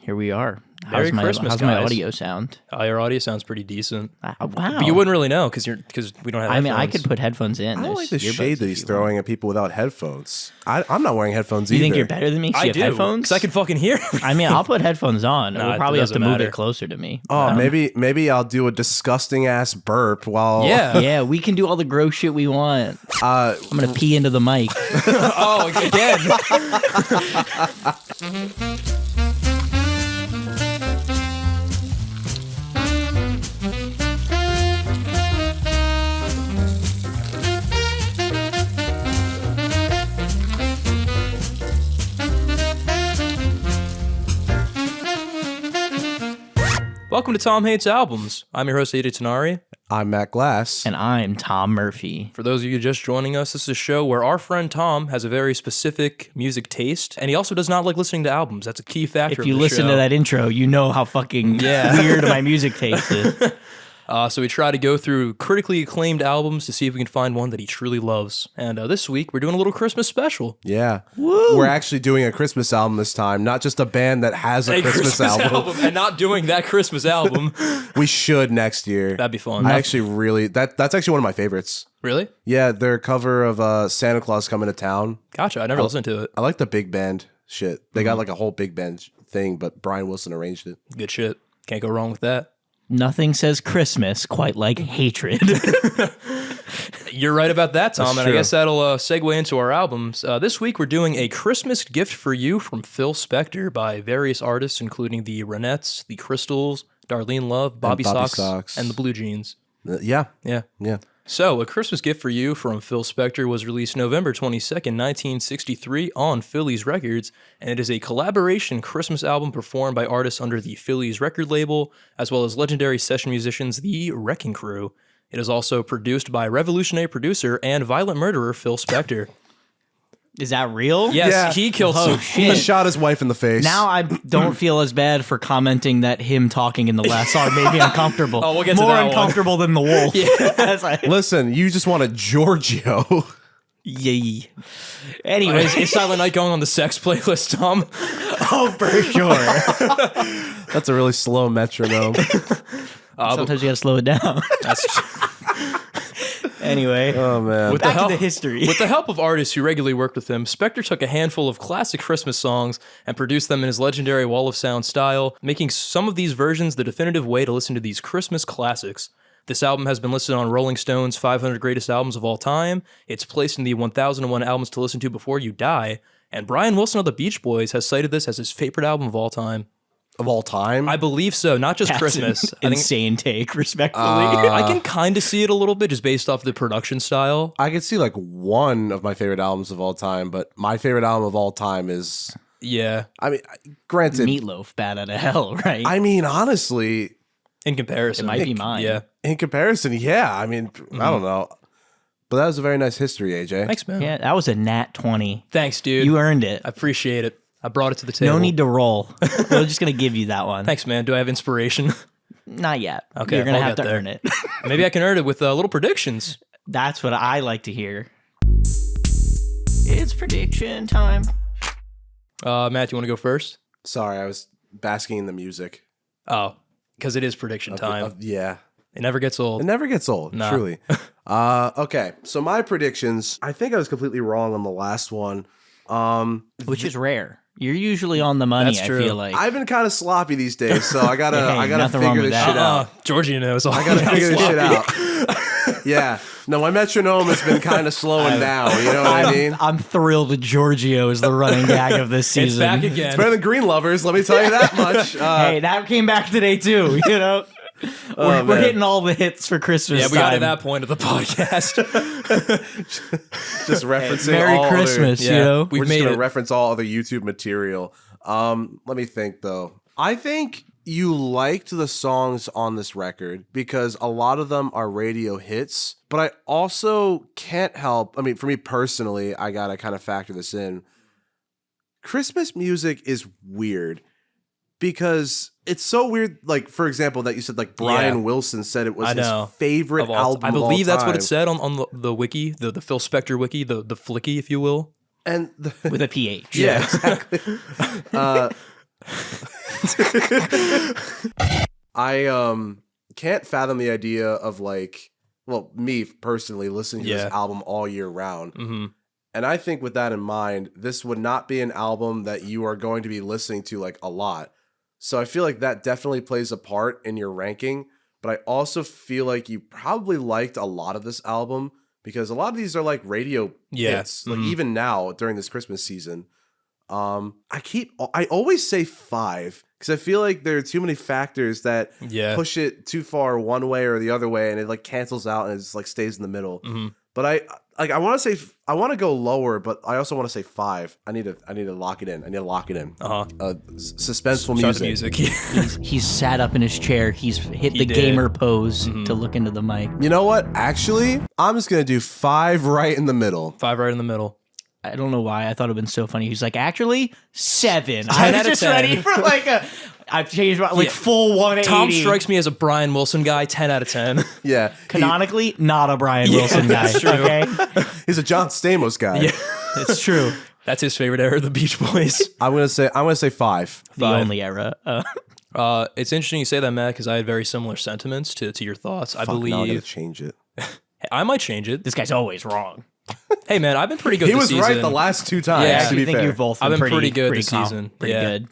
here we are. Merry Christmas, how's my guys. audio sound? Your audio sounds pretty decent. Wow. But you wouldn't really know because we don't have. I mean, I headphones. could put headphones in. I don't like the There's shade earbuds that if he's you throwing want. at people without headphones. I'm not wearing headphones You either. think you're better than me? 'Cause I you do have headphones? because I can fucking hear. I mean, I'll put headphones on. Nah, We'll it probably have to doesn't move matter. it closer to me. Oh, maybe I'll do a disgusting ass burp while. Yeah. Yeah, we can do all the gross shit we want. Uh, I'm gonna pee into the mic. Oh, again. Welcome to Tom Hates Albums. I'm your host, Ada Tanari. I'm Matt Glass. And I'm Tom Murphy. For those of you just joining us, this is a show where our friend Tom has a very specific music taste, and he also does not like listening to albums. That's a key factor If you of the listen show. to that intro, you know how fucking weird my music taste is. So we try to go through critically acclaimed albums to see if we can find one that he truly loves. And this week, we're doing a little Christmas special. Yeah. Woo. We're actually doing a Christmas album this time, not just a band that has a Christmas album. And not doing that Christmas album. We should next year. That'd be fun. I actually really that's actually one of my favorites. Really? Yeah, their cover of Santa Claus Coming to Town. Gotcha. I never listened to it. I like the big band shit. They got like a whole big band thing, but Brian Wilson arranged it. Good shit. Can't go wrong with that. Nothing says Christmas quite like hatred. You're right about that, Tom, That's and I true. guess that'll segue into our albums. This week, we're doing A Christmas Gift for You from Phil Spector by various artists, including the Ronnettes, the Crystals, Darlene Love, Bobby Sox, and the Blue Jeans. Yeah. Yeah. Yeah. So, A Christmas Gift for You from Phil Spector was released November 22nd, 1963 on Phillies Records, and it is a collaboration Christmas album performed by artists under the Phillies record label, as well as legendary session musicians, the Wrecking Crew. It is also produced by revolutionary producer and violent murderer Phil Spector. Is that real? Yes, Yeah. he killed Oh, some... shit. He shot his wife in the face. Now I don't feel as bad for commenting that him talking in the last song made me uncomfortable. Oh, we'll get to More that one. uncomfortable than the wolf. As I- Listen, you just want a Giorgio. Yay. Anyways, Is Silent Night going on the sex playlist, Tom? oh, for sure. That's a really slow metronome. Sometimes you gotta slow it down. That's... Anyway, Oh man. With back the to help, the history. With the help of artists who regularly worked with him, Spector took a handful of classic Christmas songs and produced them in his legendary Wall of Sound style, making some of these versions the definitive way to listen to these Christmas classics. This album has been listed on Rolling Stone's 500 Greatest Albums of All Time. It's placed in the 1001 Albums to Listen to Before You Die, and Brian Wilson of the Beach Boys has cited this as his favorite album of all time. Of all time? I believe so, not just That's Christmas. an I think insane take, respectfully. I can kind of see it a little bit just based off the production style. I could see like one of my favorite albums of all time, but my favorite album of all time is, Yeah, I mean, granted, Meatloaf, Bad Out of Hell, right? I mean, honestly, in comparison. It might be mine. Yeah. in comparison, yeah, I mean, I don't know. But that was a very nice history, AJ. Thanks, man. Yeah, that was a nat 20. Thanks, dude. You earned it. I appreciate it. I brought it to the table. No need to roll. We're just going to give you that one. Thanks, man. Do I have inspiration? Not yet. Okay, You're going to I'll have to get there. earn it. Maybe I can earn it with little predictions. That's what I like to hear. It's prediction time. Matt, you want to go first? Sorry, I was basking in the music. Oh, because it is prediction time. Yeah. It never gets old. It never gets old, No. truly. Okay, so my predictions, I think I was completely wrong on the last one. Which is rare. You're usually on the money, That's true. I feel like. I've been kind of sloppy these days, so I gotta, Hey, I gotta nothing wrong figure with this that. shit out. Georgia knows all I gotta about figure this shit sloppy. out. Yeah. No, my metronome has been kind of slowing down. You know what I mean? I'm thrilled Giorgio is the running gag of this It's season. back again. It's better than Green Lovers, let me tell you that much. Hey, that came back today too, you know? We're man. hitting all the hits for Christmas Yeah, we got to time. that point of the podcast. Just referencing Merry all Christmas, Yeah. you know? We've We're just made gonna it. reference all other YouTube material. Let me think though. I think you liked the songs on this record because a lot of them are radio hits, but I also can't help. I mean, for me personally, I gotta kind of factor this in. Christmas music is weird because it's so weird. Like, for example, that you said like Brian Yeah. Wilson said it was I know. his favorite Of all- album. I of all believe that's what time. it said on the wiki, the Phil Spector wiki, the flicky, if you will. And With a PH. yeah, exactly. I can't fathom the idea of like, well, me personally listening to this album all year round. Mm-hmm. And I think with that in mind, this would not be an album that you are going to be listening to like a lot. So I feel like that definitely plays a part in your ranking. But I also feel like you probably liked a lot of this album because a lot of these are like radio hits. Like even now during this Christmas season. I always say 5 because I feel like there are too many factors that push it too far one way or the other way, and it like cancels out and it's like stays in the middle. But I want to go lower, but I also want to say 5. I need to lock it in. I need to lock it in. Suspenseful music. He's sat up in his chair. He's hit the gamer pose to look into the mic. You know what? Actually, I'm just gonna do 5 right in the middle. 5 right in the middle. I don't know why. I thought it would have been so funny. He's like, actually, 7. 10 I was out of just 10. ready for like a. I've changed my full 180. Tom strikes me as a Brian Wilson guy. 10 out of 10. Yeah. Canonically, not a Brian Wilson guy. That's true. Okay, He's a John Stamos guy. Yeah. it's true. That's his favorite era of the Beach Boys. I'm gonna say 5. The only era. It's interesting you say that, Matt, because I had very similar sentiments to your thoughts. I Now I gotta believe change it. I might change it. This guy's always wrong. Hey, man, I've been pretty good He this was season. right the last 2 times. Yeah, to I be think fair. you've both I've been pretty good pretty this season. Pretty Yeah. good.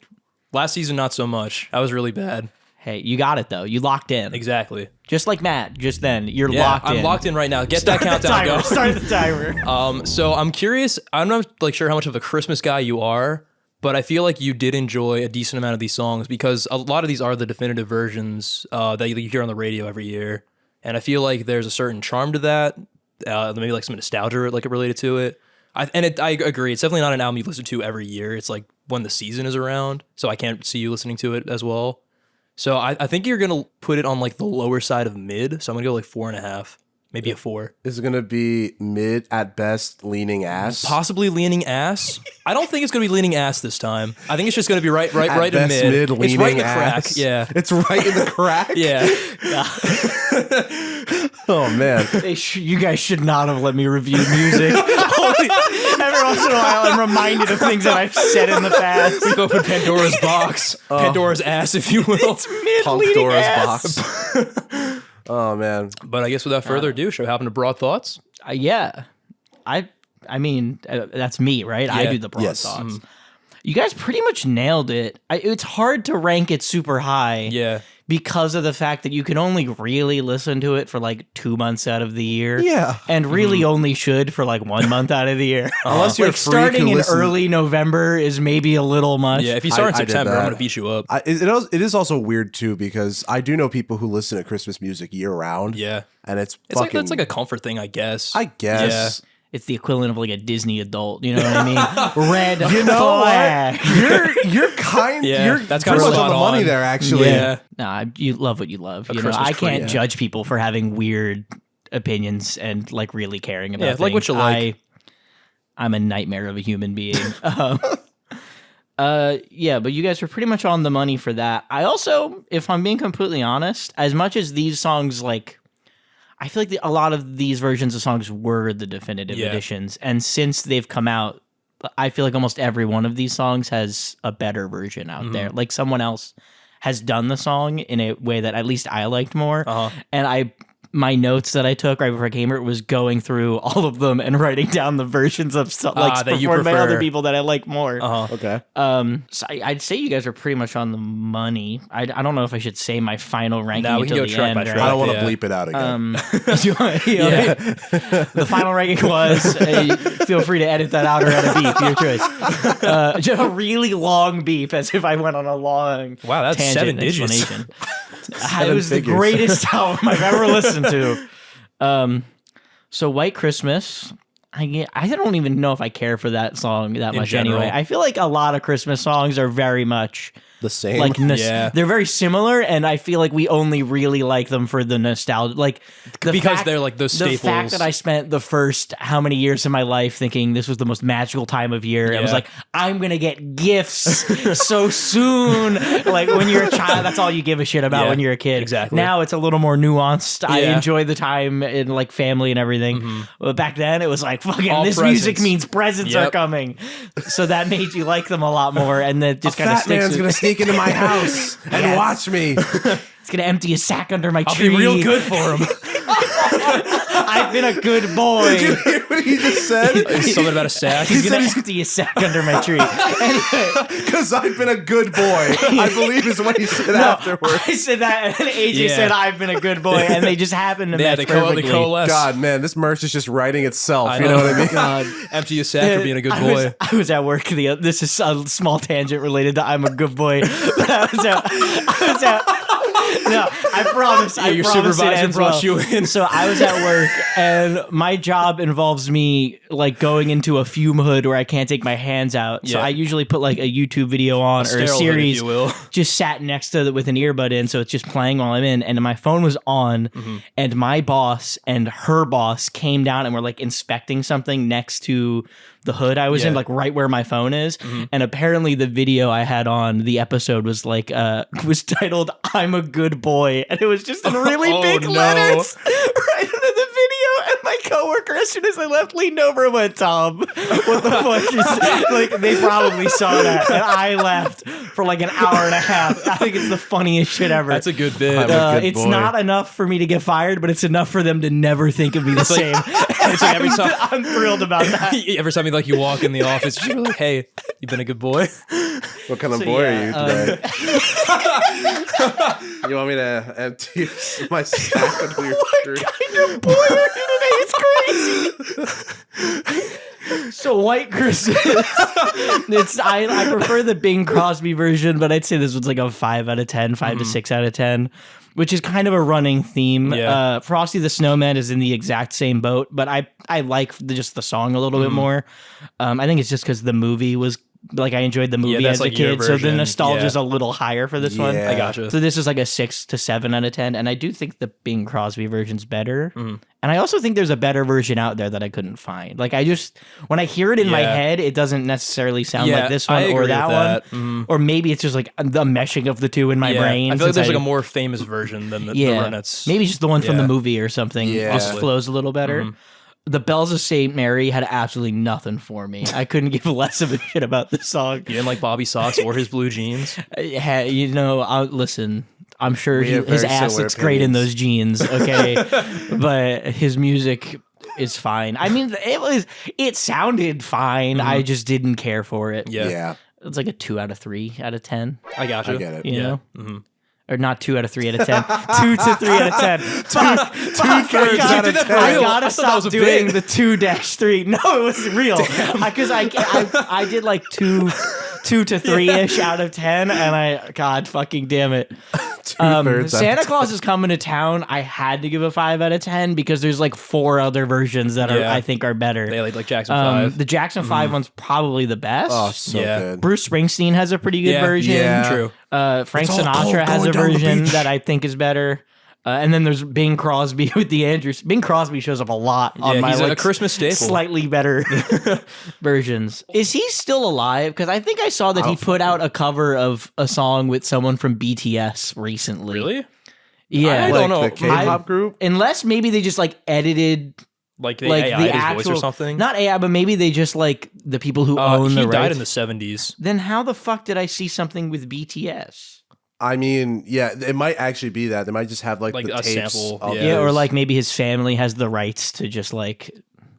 Last season, not so much. I was really bad. Hey, you got it though. You locked in. Exactly. Just like Matt. Just then, you're Yeah, locked in. I'm locked in right now. Get that countdown going. Start the timer. So I'm curious. I'm not like sure how much of a Christmas guy you are, but I feel like you did enjoy a decent amount of these songs because a lot of these are the definitive versions that you hear on the radio every year, and I feel like there's a certain charm to that. Maybe like some nostalgia like related to it. I agree. It's definitely not an album you listen to every year. It's like when the season is around, so I can't see you listening to it as well. So I think you're gonna put it on like the lower side of mid. So I'm gonna go like 4.5, maybe a 4. Is it gonna be mid at best, leaning ass? Possibly leaning ass. I don't think it's gonna be leaning ass this time. I think it's just gonna be right At in best, mid. leaning It's right in the ass. crack. Yeah. It's right in the crack? Yeah. Oh, man. You guys should not have let me review music. Every once in a while, I'm reminded of things that I've said in the past. We've opened Pandora's box. Pandora's ass, if you will. Mid-leading Dora's ass. box. Oh, man. But I guess without further ado, shall we hop into broad thoughts? Yeah. I mean, that's me, right? I Yeah. do the broad Yes. thoughts. You guys pretty much nailed it. It's hard to rank it super high. Yeah. Because of the fact that you can only really listen to it for like 2 months out of the year. Yeah. And really only should for like 1 month out of the year. Unless you're a like freak starting who in listens- early November is maybe a little much. Yeah, if you start in I did September, I'm that. going to beat you up. It is also weird, too, because I do know people who listen to Christmas music year-round. Yeah. And it's It's fucking... like a comfort thing, I guess. I guess. It's the equivalent of like a Disney adult. You know what I mean? Red You know flag. what? You're kind. Yeah, You're that's pretty kinda much on spot the money on. there, actually. Yeah. Nah, you love what you love. You know, Christmas I tree, can't yeah. judge people for having weird opinions and like really caring about Yeah, things. like what you like. I'm a nightmare of a human being. Yeah, but you guys were pretty much on the money for that. I also, if I'm being completely honest, as much as these songs like I feel like a lot of these versions of songs were the definitive editions, and since they've come out, I feel like almost every one of these songs has a better version out there. Like someone else has done the song in a way that at least I liked more, and my notes that I took right before I came here was going through all of them and writing down the versions of like that you performed by other prefer. people that I like more. Okay. So I'd say you guys are pretty much on the money. I don't know if I should say my final ranking Nah, we can until go the track end. by right? track. I don't want to Yeah. bleep it out again. The final ranking was. Feel free to edit that out or add a beep, your choice. Just a really long beep, as if I went on a long Wow, that's tangent 7 digits. explanation. It was figures. the greatest album I've ever listened to. So White Christmas. I don't even know if I care for that song that much general. anyway. I feel like a lot of Christmas songs are very much The same. like Yeah. they're very similar, and I feel like we only really like them for the nostalgia, like Because they're, like, those The fact staples. that I spent the first how many years of my life thinking this was the most magical time of year, I was Yeah. like, I'm gonna get gifts so soon. Like when you're a child, that's all you give a shit about Yeah, when you're a kid. exactly. Now it's a little more nuanced. I Yeah. enjoy the time in like family and everything. But back then it was like, fucking, All this music presents. means presents Yep. are coming. So that made you like them a lot more, and that just a kind of fat sticks man's with going to sneak sneak into my house and watch me. He's gonna empty a sack under my I'll tree. be real good for him. I've been a good boy. Did you hear what he just said? Something about a sack. He's gonna empty a sack under my tree. Anyway, Because I've been a good boy, I believe is what he said afterwards. I said that, and AJ said I've been a good boy, and they just happened to match perfectly. They coalesce. God, man, this merch is just writing itself. I You know what I mean? God. Empty a sack for being a good boy. I was at work. This is a small tangent related to I'm a good boy. But I was out. No, I promise. Your supervisor brought you in. So I was at work, and my job involves me like going into a fume hood where I can't take my hands out. So I usually put like a YouTube video on or a sterile hood, series, if you will. just sat next to it with an earbud in, so it's just playing while I'm in. And my phone was on, and my boss and her boss came down and were like inspecting something next to the hood I was in, like right where my phone is. And apparently the video I had on, the episode was like was titled "I'm a Good Boy," and it was just in really big letters right under the video. And my coworker, as soon as I left, leaned over and went, "Tom, what the fuck is?" Like they probably saw that, and I left for like an hour and a half. I think it's the funniest shit ever. That's a good bit. It's not enough for me to get fired, but it's enough for them to never think of me the same. It's like every time I'm thrilled about that. every time you walk in the office, you're like, "Hey, you've been a good boy." What kind of boy are you today? You want me to empty my sack under your tree? What kind of boy are you today? It's crazy. So White Christmas. I prefer the Bing Crosby version, but I'd say this was like a 5 out of 10, 5 to 6 out of 10. Which is kind of a running theme. Yeah. Frosty the Snowman is in the exact same boat, but I like just the song a little bit more. I think it's just because the movie was like I enjoyed the movie that's as a like your kid, so the version. nostalgia's a little higher for this one. Yeah. I gotcha. So this is like a 6 to 7 out of 10, and I do think the Bing Crosby version's better. And I also think there's a better version out there that I couldn't find. Like when I hear it in my head, it doesn't necessarily sound like this one or that one. Or maybe it's just like the meshing of the two in my brain. I feel like there's like a more famous version than the Ronnettes. Maybe just the one from the movie or something. Yeah. Just flows a little better. The Bells of St. Mary had absolutely nothing for me. I couldn't give less of a shit about this song. You didn't like Bobby Socks or his blue jeans? Listen, I'm sure We have his very ass similar looks great in opinions. those jeans, okay? But his music is fine. I mean, it sounded fine. I just didn't care for it. Yeah. It's like a 2 out of 3 out of 10. I gotcha. I get it. You know? Or not 2 out of 3 out of 10. 2 to 3 out of 10. Fuck. Two-thirds out of 10. I I gotta thought that stop was a doing bit. the 2-3. No, it was real. Because I did like 2 to 3-ish out of 10, and God fucking damn it. Two-thirds out of Santa 10. Claus is Coming to Town. I had to give a 5 out of 10 because there's like 4 other versions that I think are better. They like Jackson 5. The Jackson 5 one's probably the best. Oh, so good. Bruce Springsteen has a pretty good version. Yeah. True. Frank It's all cold Sinatra has going a down the version beach. that I think is better. And then there's Bing Crosby with the Andrews. Bing Crosby shows up a lot on my he's a like, Christmas staple. slightly better versions. Is he still alive? Because I think I saw that he put out a cover of a song with someone from BTS recently. Really? Yeah. I don't know. The K-pop group? Unless maybe they just like edited Like they like AI'd the his actual voice or something? Not AI, but maybe they just like the people who own he the died rights. in the 70s. Then how the fuck did I see something with BTS? I mean, yeah, it might actually be that. They might just have like Like the a tapes sample, of yeah. Or those. like maybe his family has the rights to just like.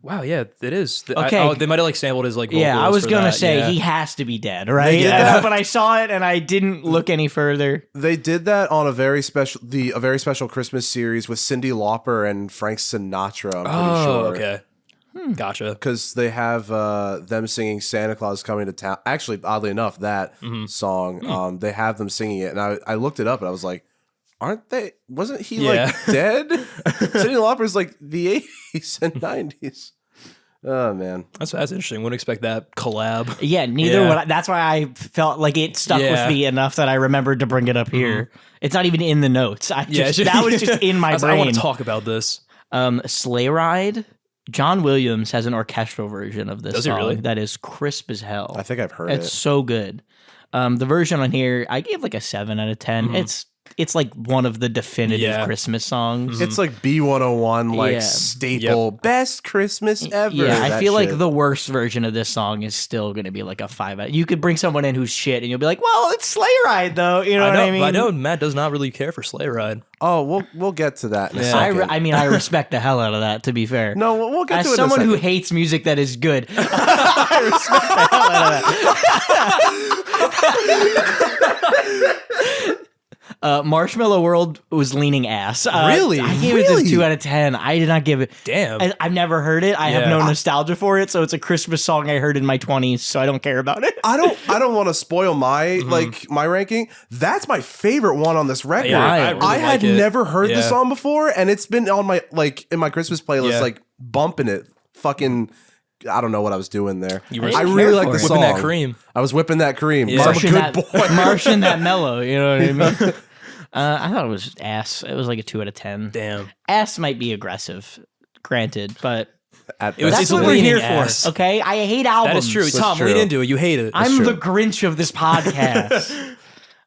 Wow, yeah, it is. Okay. They might have like sampled his like vocals. Yeah, I was for gonna that, say yeah. he has to be dead, right? did that. But I saw it and I didn't look any further. They did that on a very special Christmas series with Cyndi Lauper and Frank Sinatra. I'm pretty sure. Okay. Gotcha. Because they have them singing "Santa Claus Coming to Town." Actually, oddly enough, that song they have them singing it, and I looked it up and I was like, "Aren't they? Wasn't he Yeah. like dead?" Cyndi Lauper's like the 80s and 90s. Oh man, That's interesting. Wouldn't expect that collab. Yeah, neither Yeah. would I. That's why I felt like it stuck Yeah. with me enough that I remembered to bring it up here. It's not even in the notes. That was just in my I brain. want to talk about this. Sleigh Ride. John Williams has an orchestral version of this Does he song really? that is crisp as hell. I think I've heard It's it. so good. The version on here, I gave like a 7 out of 10. it's like one of the definitive Christmas songs. It's like B101, like Yeah. staple, best Christmas ever. Yeah, I that feel like shit. the worst version of this song is still going to be like a 5 out. You could bring someone in who's shit, and you'll be like, "Well, it's Sleigh Ride, though." You know what I mean? I know Matt does not really care for Sleigh Ride. Oh, we'll get to that in a Yeah. second. I mean, I respect the hell out of that. To be fair, no, we'll get as to it. someone in a who second. hates music that is good, I respect the hell out of that. Marshmallow World was leaning ass. Really? I gave it a 2 out of 10. I did not give it. Damn. I've never heard it. I have Yeah. no nostalgia for it, so it's a Christmas song I heard in my 20s, so I don't care about it. I don't want to spoil my my ranking. That's my favorite one on this record. Yeah, I really I had like it. never heard this Yeah. song before, and it's been on my in my Christmas playlist, Yeah. like bumping it. Fucking, I don't know what I was doing there. You were I care really like for the it. song. Whipping that cream. I was whipping that cream. Yeah. I'm a Martian good that, boy. Martian that mellow, you know what I mean? I thought it was ass. It was like a 2 out of 10. Damn. Ass might be aggressive, granted, but At It was best. that's it's what we're leaning here ass. for. Okay, I hate albums. That is true. Tom, true. lean into it. You hate it. I'm true. the Grinch of this podcast.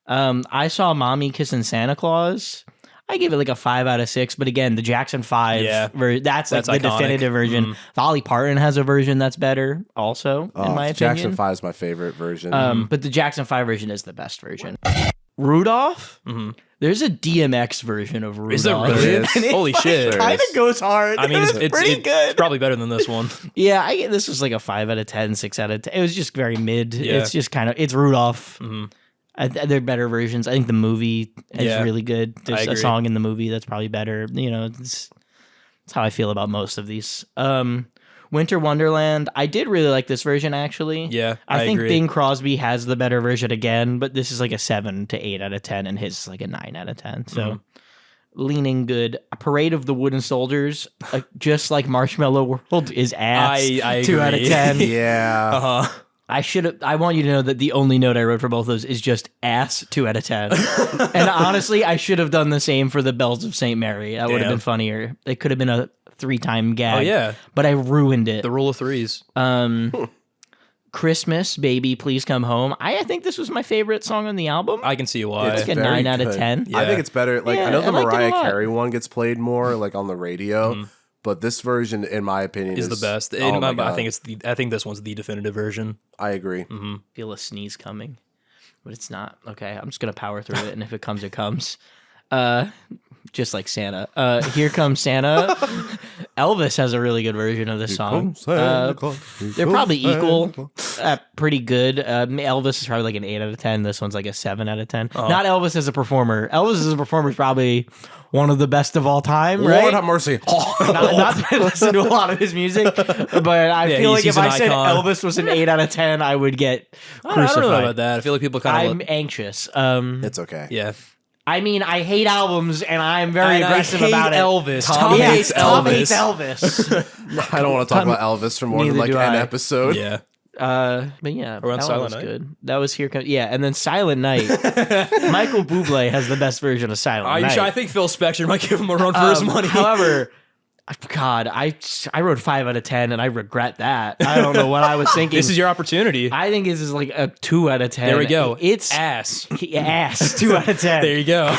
I saw Mommy Kissing Santa Claus. I gave it like a 5 out of 6, but again, the Jackson 5, Yeah. that's like That's the iconic. definitive version. Dolly Parton has a version that's better, also, in my Jackson opinion. 5 is my favorite version. But the Jackson 5 version is the best version. Rudolph? There's a DMX version of Rudolph. Is there really? It is. And it Holy shit. kind of goes hard. I mean, it's pretty good. It's probably better than this one. Yeah, this was like a 5 out of 10, 6 out of 10. It was just very mid. Yeah. It's just kind of, it's Rudolph. They're better versions. I think the movie is Yeah, really good. There's a agree. song in the movie that's probably better. You know, that's how I feel about most of these. Winter Wonderland, I did really like this version, actually. Yeah, I think agree. Bing Crosby has the better version again, but this is like a 7 to 8 out of 10, and his is like a 9 out of 10. So leaning good. A Parade of the Wooden Soldiers, just like Marshmallow World, is ass. I 2 out of agree. 10. yeah. Uh-huh. I want you to know that the only note I wrote for both of those is just ass 2 out of 10. And honestly, I should have done the same for the Bells of St. Mary. That would have Damn. been funnier. It could have been a 3-time gag. Oh, yeah. But I ruined it. The rule of threes. Christmas, Baby, Please Come Home. I think this was my favorite song on the album. I can see why. It's like a Very 9 out of good. 10. I Yeah. think it's better. Like, Yeah, I know the I liked it a Mariah lot. Carey one gets played more, like on the radio, but this version, in my opinion, is the best. Oh my I God. think this one's the definitive version. I agree. Feel a sneeze coming, but it's not. Okay, I'm just gonna power through it, and if it comes, it comes. Just like Santa. Here Comes Santa. Elvis has a really good version of this song. They're probably equal. Pretty good. Elvis is probably like an 8 out of 10. This one's like a 7 out of 10. Not Elvis as a performer. Elvis as a performer is probably one of the best of all time, right? Lord have mercy. Not that I listen to a lot of his music, but I feel like he's if an I said icon. Elvis was an 8 out of 10, I would get I crucified. don't know about that. I feel like people kind I'm of. anxious. It's okay. Yeah. I mean, I hate albums, and I'm very And I aggressive hate about it. Elvis. Tom Yeah, hates Tom Elvis. hates Elvis. I don't want to talk about Elvis for more than Neither like do an I. episode. Yeah. But yeah, Or on that Silent one was Night? good. That was Here Comes. Yeah, and then Silent Night. Michael Bublé has the best version of Silent Night. I think Phil Spector might give him a run for his money. However, God, I wrote 5 out of 10, and I regret that. I don't know what I was thinking. This is your opportunity. I think this is like a 2 out of 10. There we go. It's ass. ass. 2 out of 10. There you go.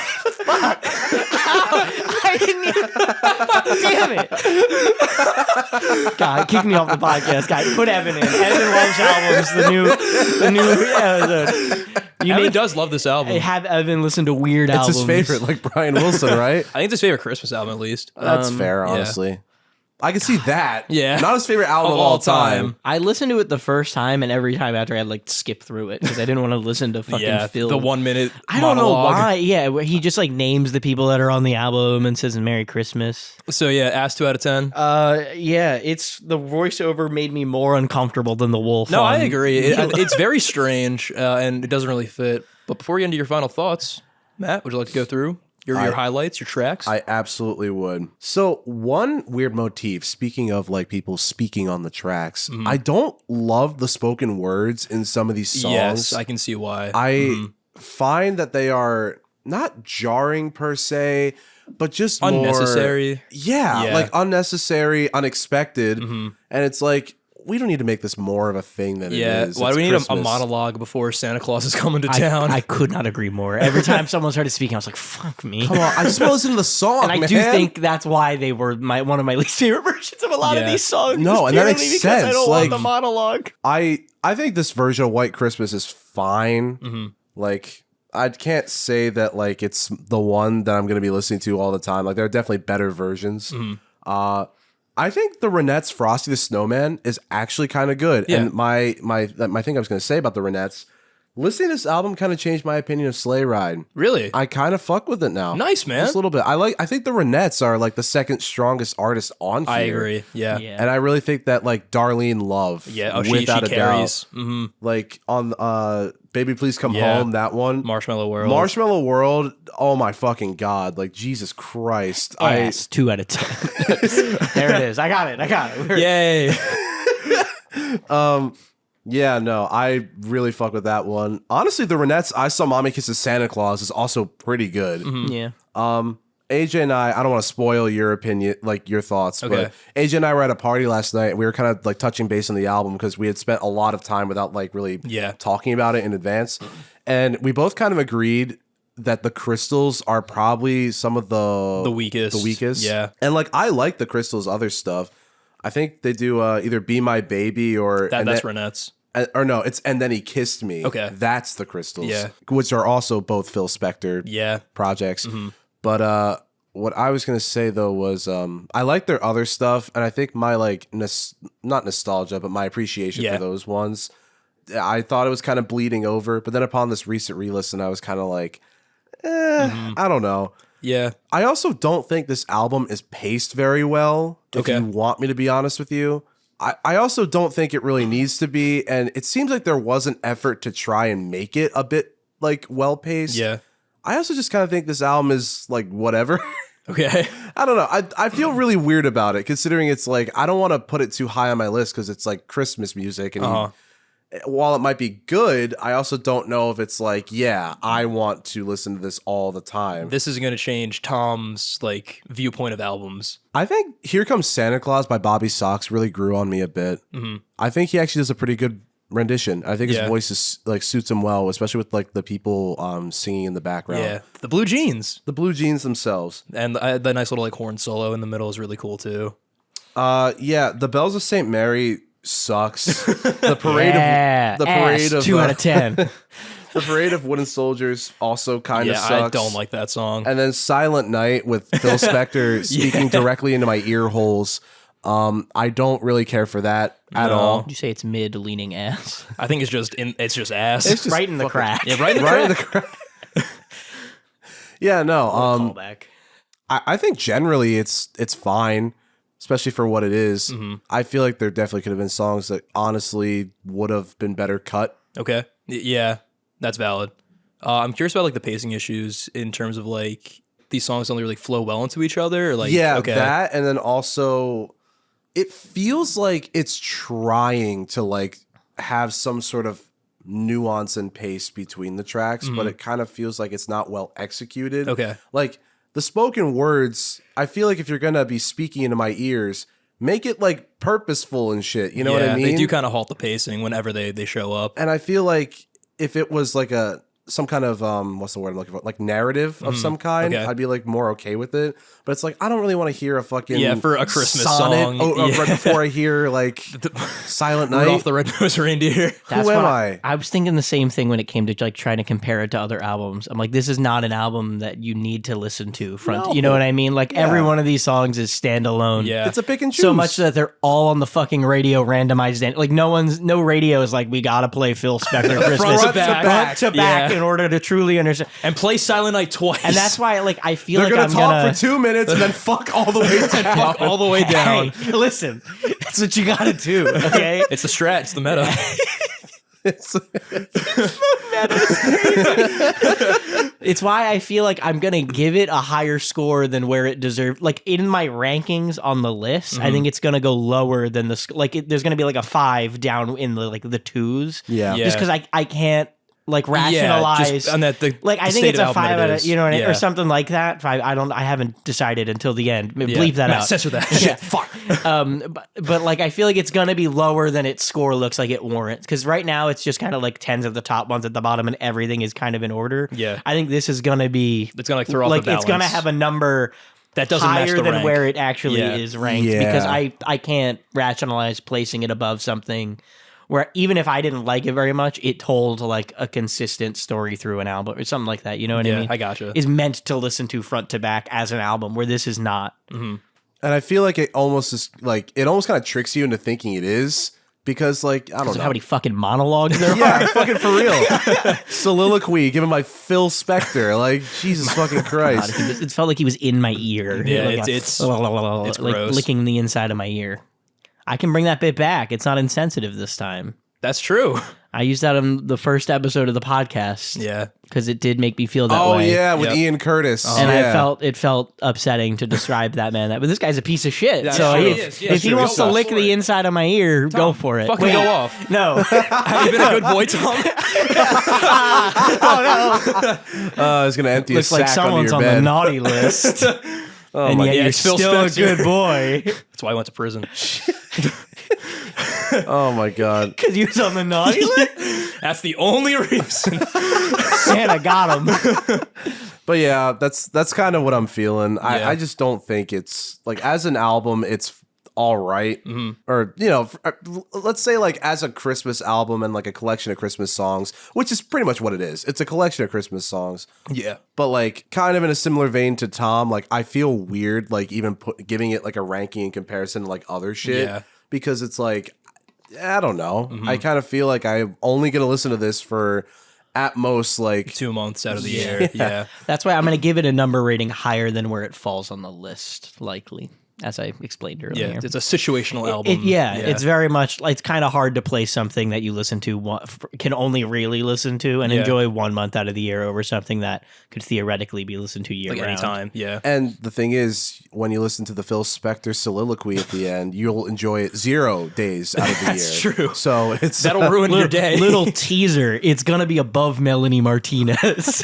I didn't even... Damn it. God, kick me off the podcast, guy. Put Evan in. Evan loves albums. The new episode. Evan does love this album. Have Evan listen to weird It's albums. his favorite, like Brian Wilson, right? I think it's his favorite Christmas album, at least. That's fair, yeah. honestly. I can see that. Yeah. Not his favorite album of all time. I listened to it the first time, and every time after I had like skip through it because I didn't want to listen to fucking Yeah, Phil. the 1 minute. I don't know monologue. why. Yeah, where he just like names the people that are on the album and says Merry Christmas. So yeah, ass 2 out of 10. Yeah, it's the voiceover made me more uncomfortable than the wolf. No, I on- agree. It's very strange, and it doesn't really fit. But before you get into your final thoughts, Matt, would you like to go through your highlights, your tracks? I absolutely would. So one weird motif, speaking of like people speaking on the tracks, I don't love the spoken words in some of these songs. Yes, I can see why. I find that they are not jarring per se, but just Unnecessary. Yeah, Yeah. like unnecessary, unexpected. And it's like, we don't need to make this more of a thing than it is. Why It's do we need a Christmas. monologue before Santa Claus is coming to town? I could not agree more. Every time someone started speaking, I was like, "Fuck me." Come on, I just want to listen to the song, And I man. do think that's why they were one of my least favorite versions of a lot of these songs. No, and that makes because sense. I don't Like, want the monologue. I think this version of White Christmas is fine. Mm-hmm. Like, I can't say that like it's the one that I'm going to be listening to all the time. Like, there are definitely better versions. Mm-hmm. I think the Ronnettes' Frosty the Snowman is actually kind of good. Yeah. And my thing I was going to say about the Ronnettes, listening to this album kind of changed my opinion of Sleigh Ride. Really? I kind of fuck with it now. Nice, man. Just a little bit. I think the Ronnettes are like the second strongest artist on here. I agree. Yeah. And I really think that like Darlene Love, Yeah. Oh, without she a doubt, carries. Mm-hmm. like on Baby Please Come Yeah. Home, that one. Marshmallow World. Marshmallow World, oh my fucking god, like Jesus Christ. Yes, 2 out of 10. There it is. I got it. Yay. Yeah, no, I really fuck with that one. Honestly, the Ronnettes' I Saw Mommy Kisses Santa Claus is also pretty good. Yeah. AJ and I don't want to spoil your opinion, like your thoughts, Okay. but AJ and I were at a party last night. And we were kind of like touching base on the album because we had spent a lot of time without like really talking about it in advance. And we both kind of agreed that the Crystals are probably some of the weakest. Yeah. And like, I like the Crystals' other stuff. I think they do either Be My Baby or... That's Ronnettes. Or no, it's And Then He Kissed Me. Okay. That's the Crystals. Yeah. Which are also both Phil Spector projects. Mm-hmm. But what I was going to say, though, was I like their other stuff. And I think my, like, not nostalgia, but my appreciation for those ones, I thought it was kind of bleeding over. But then upon this recent re-listen, I was kind of like, I don't know. Yeah. I also don't think this album is paced very well, if you want me to be honest with you. I also don't think it really needs to be, and it seems like there was an effort to try and make it a bit, like, well-paced. Yeah. I also just kind of think this album is, like, whatever. Okay. I don't know. I feel really weird about it, considering it's, like, I don't want to put it too high on my list, because it's, like, Christmas music, and while it might be good, I also don't know if it's like, yeah, I want to listen to this all the time. This is going to change Tom's like viewpoint of albums. I think Here Comes Santa Claus by Bobby Sox really grew on me a bit. I think he actually does a pretty good rendition. I think his voice is like suits him well, especially with like the people singing in the background. Yeah, the Blue Jeans. The Blue Jeans themselves. And the nice little like horn solo in the middle is really cool too. Yeah, the Bells of St. Mary sucks. The parade of 2 out of 10. The Parade of Wooden Soldiers also kind of sucks. I don't like that song. And then Silent Night with Phil Spector speaking directly into my ear holes. I don't really care for that at all. Would you say it's mid leaning ass? I think it's just ass. It's just right in the crack. Yeah, right in the right crack. in the crack. Yeah, no. Callback. I think generally it's fine, especially for what it is. I feel like there definitely could have been songs that honestly would have been better cut. Okay. Yeah, that's valid. I'm curious about like the pacing issues in terms of like these songs don't really flow well into each other. Or, like that, and then also it feels like it's trying to like have some sort of nuance and pace between the tracks, but it kind of feels like it's not well executed. Okay. Like the spoken words, I feel like if you're gonna be speaking into my ears, make it like purposeful and shit. You know what I mean? They do kind of halt the pacing whenever they show up. And I feel like if it was like some kind of what's the word I'm looking for? Like narrative of some kind, I'd be like more okay with it. But it's like I don't really want to hear a fucking for a Christmas sonnet song. right before I hear like Silent Night. Rudolph the Red-Nosed Reindeer. That's Who am what I? I was thinking the same thing when it came to like trying to compare it to other albums. I'm like, this is not an album that you need to listen to front. You know what I mean? Like every one of these songs is standalone. Yeah. It's a pick and choose. So much that they're all on the fucking radio randomized. Like no radio is like, we gotta play Phil Spector Christmas Front to back. front to back Yeah. in order to truly understand. And play Silent Night twice. And that's why, like, I feel They're like gonna I'm talk gonna for 2 minutes and then fuck all the way down. fuck all the way down. Hey, listen, that's what you gotta do. Okay. It's the strat. It's the meta. It's why I feel like I'm gonna give it a higher score than where it deserved. Like in my rankings on the list, I think it's gonna go lower than the there's gonna be like a 5 down in the like the 2s. Yeah. Yeah. Just because I can't like rationalize. just on that, like I think it's a 5 out of, you know, or something like that. 5. I haven't decided until the end. Bleep that out. Censor that. Shit. Fuck. But like I feel like it's gonna be lower than its score looks like it warrants, because right now it's just kind of like 10s at the top, 1s at the bottom, and everything is kind of in order. Yeah. I think this is gonna be. It's gonna like throw off like the balance. it's gonna have a number that doesn't match higher the than rank. where it actually is ranked, Yeah. because I can't rationalize placing it above something where even if I didn't like it very much, it told like a consistent story through an album or something like that. You know what I mean? I gotcha. Is meant to listen to front to back as an album, where this is not. And I feel like it almost is like it almost kind of tricks you into thinking it is, because like I don't know How many fucking monologues there are. Yeah, fucking for real. Soliloquy given by Phil Spector. Like, Jesus fucking Christ. God, it felt like he was in my ear. Yeah, like it's like gross. licking the inside of my ear. I can bring that bit back. It's not insensitive this time. That's true. I used that in the first episode of the podcast. Yeah. Because it did make me feel that Oh way. yeah, with Yep. Ian Curtis. And yeah. it felt upsetting to describe that man. But this guy's a piece of shit. That's So true. if he wants to lick the inside of my ear, go for it. Fucking go off. No. Have you been a good boy, Tom? He's gonna empty Looks a like sack someone's under on your the bed. naughty list. And my yet God. you're It's Phil still a Spector. good boy. That's why I went to prison. Oh my God. Because he was on the naughty list? That's the only reason. Santa got him. But yeah, that's kind of what I'm feeling. Yeah. I just don't think it's like as an album, it's all right. Mm-hmm. Or you know, let's say like as a Christmas album and like a collection of Christmas songs, which is pretty much what it is. It's a collection of Christmas songs. Yeah. But like kind of in a similar vein to Tom, like I feel weird like even giving it like a ranking in comparison to like other shit. Yeah. Because it's like I don't know. I kind of feel like I'm only gonna listen to this for at most like 2 months out of the year. Yeah. That's why I'm going to give it a number rating higher than where it falls on the list, likely, as I explained earlier. Yeah. It's a situational album. It's very much like it's kind of hard to play something that you listen to can only really listen to and enjoy 1 month out of the year over something that could theoretically be listened to year like round. anytime. Yeah. And the thing is, when you listen to the Phil Spector soliloquy at the end, you'll enjoy it 0 days out of the That's year. true. So it's That'll ruin your day. Little teaser. It's gonna be above Melanie Martinez.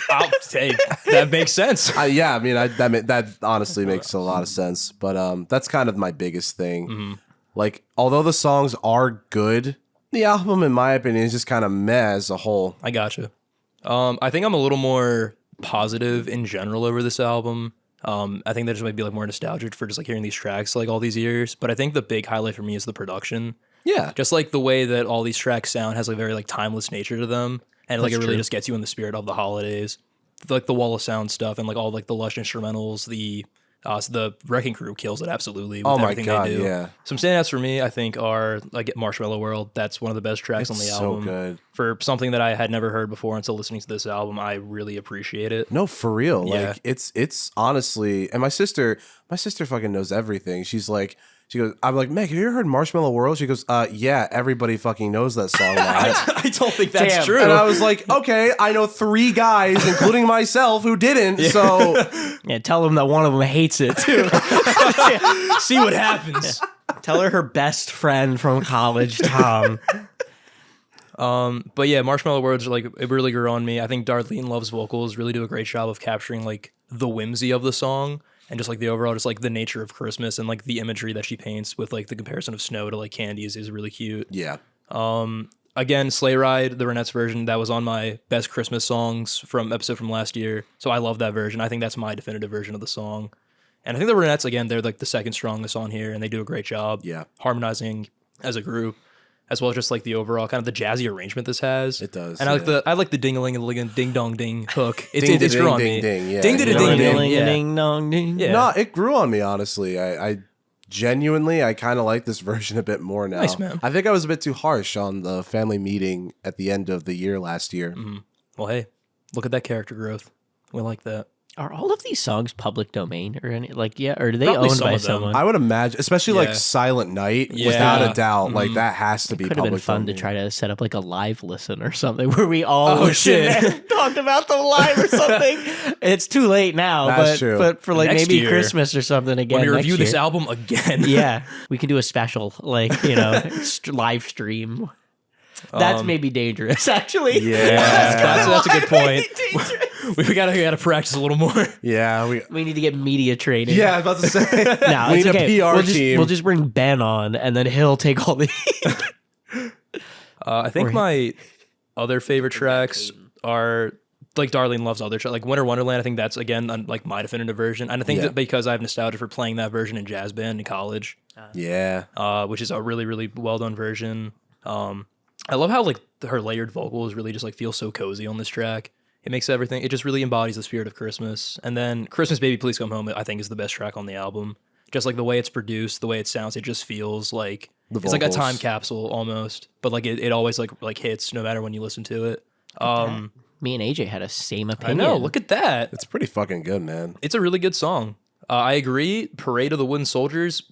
Hey, that makes sense. yeah. I mean, that honestly makes a lot of sense. But that's kind of my biggest thing. Like, although the songs are good, the album, in my opinion, is just kind of meh as a whole. I gotcha. I think I'm a little more positive in general over this album. I think that just might be like more nostalgic for just like hearing these tracks like all these years. But I think the big highlight for me is the production. Yeah. Just like the way that all these tracks sound has a very like timeless nature to them, and like it really true. just gets you in the spirit of the holidays. Like the wall of sound stuff and like all like the lush instrumentals. So the Wrecking Crew kills it absolutely with Oh my everything God, they do. yeah. Some standouts for me, I think, are like Marshmallow World. That's one of the best tracks on the so album. good. For something that I had never heard before until listening to this album, I really appreciate it. No, for real. Yeah. Like it's honestly, and my sister fucking knows everything. She goes, I'm like, Meg, have you ever heard Marshmallow World? She goes, yeah, everybody fucking knows that song now. I don't think that's Damn. true. And I was like, okay, I know 3 guys, including myself, who didn't. So Yeah, tell them that one of them hates it too. See what happens. Tell her best friend from college, Tom. But yeah, Marshmallow Words like it really grew on me. I think Darlene Love's vocals really do a great job of capturing like the whimsy of the song and just like the overall just like the nature of Christmas and like the imagery that she paints with like the comparison of snow to like candies is really cute. yeah. Again, Sleigh Ride, the Ronnettes version, that was on my best Christmas songs from episode from last year. So I love that version. I think that's my definitive version of the song. And I think the Ronnettes, again, they're like the second strongest on here and they do a great job harmonizing as a group, as well as just like the overall kind of the jazzy arrangement this has. It does, And I like the ding-a-ling and the ding dong ding hook. It's Ding-a-ding, grew on me. ding, yeah. Ding ding ding ding. Yeah. Ding dong ding. Yeah. No, it grew on me, honestly. I genuinely, I kind of like this version a bit more now. Nice, man. I think I was a bit too harsh on the family meeting at the end of the year last year. Well, hey, look at that character growth. We like that. Are all of these songs public domain or any or do they Probably owned some by of them. someone? I would imagine, especially like Yeah. Silent Night, Yeah. without a doubt, like that has to be Could have public been fun to domain. try to set up like a live listen or something where we all Oh, listened shit. and talked about them live or something. It's too late now, That's true. but for like Next maybe year, Christmas or something again. When we next review this year. album again. Yeah, we can do a special, like live stream. That's maybe dangerous, actually. Yeah. That's a good point. Dangerous. We gotta practice a little more. Yeah, We need to get media training. yeah. I was about to say. No, we it's need okay. a PR we'll team. We'll just bring Ben on, and then he'll take all the. I think my other favorite tracks are like Darlene Love's other track, like Winter Wonderland. I think that's again like my definitive version, and I think that because I have nostalgia for playing that version in jazz band in college, which is a really really well done version. I love how like her layered vocals really just like feel so cozy on this track. It makes everything. It just really embodies the spirit of Christmas. And then Christmas Baby Please Come Home, I think, is the best track on the album. Just like the way it's produced, the way it sounds, it just feels like it's like a time capsule almost. But like it always like hits no matter when you listen to it. Me and AJ had a same opinion. I know. Look at that. It's pretty fucking good, man. It's a really good song. I agree. Parade of the Wooden Soldiers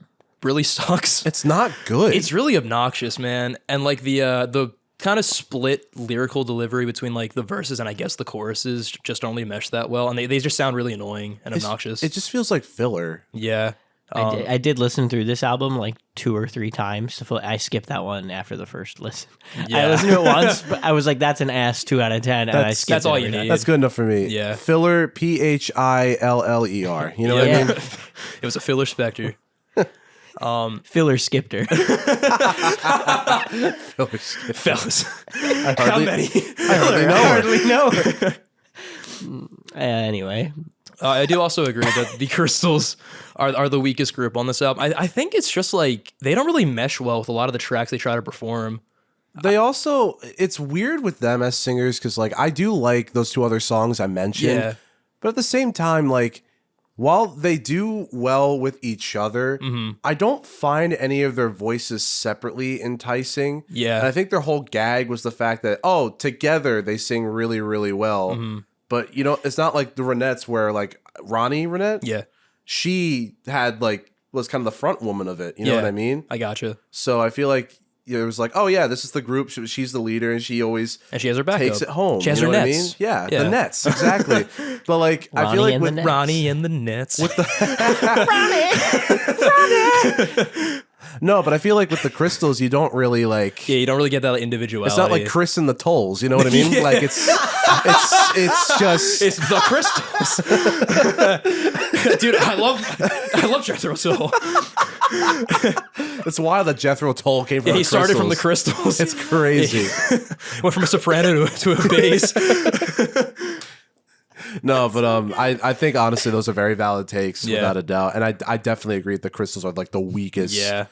really sucks. It's not good. It's really obnoxious, man. And like the kind of split lyrical delivery between like the verses and I guess the choruses just only mesh that well, and they just sound really annoying and obnoxious. It just feels like filler. Yeah. I did listen through this album like 2 or 3 times. I skipped that one after the first listen. Yeah. I listened to it once, but I was like, "That's an ass 2 out of 10," and I skipped. That's all it you every need. That's good enough for me. Yeah. Filler, PHILLER. You know what I mean? It was a Phil Spector. Filler Skipter. Filler. Fellas. How many? I hardly know her. Anyway, I do also agree that the Crystals are the weakest group on this album. I think it's just like they don't really mesh well with a lot of the tracks they try to perform. They also, it's weird with them as singers because like I do like those 2 other songs I mentioned, but at the same time, like while they do well with each other, I don't find any of their voices separately enticing. Yeah. And I think their whole gag was the fact that, oh, together they sing really, really well. But, you know, it's not like the Ronnettes where like Ronnie Ronnette, she had like, was kind of the front woman of it. You know what I mean? I gotcha. So I feel like it was like, oh yeah, this is the group. She's the leader, and she always she has her backup. takes it home. She has you know her what nets. I mean? Yeah, the nets exactly. But like, I feel like with Ronnie and the Nets. with the Ronnie. No, but I feel like with the Crystals, you don't really like. Yeah, you don't really get that individuality. It's not like Chris and the Tolls. You know what I mean? Like it's just it's the Crystals. Dude, I love Jethro Tull. It's wild that Jethro Tull came from. Yeah, he the started from the Crystals. Crystals. It's crazy. Went from a soprano to a bass. No, but I think honestly those are very valid takes without a doubt, and I definitely agree that the Crystals are like the weakest. Yeah.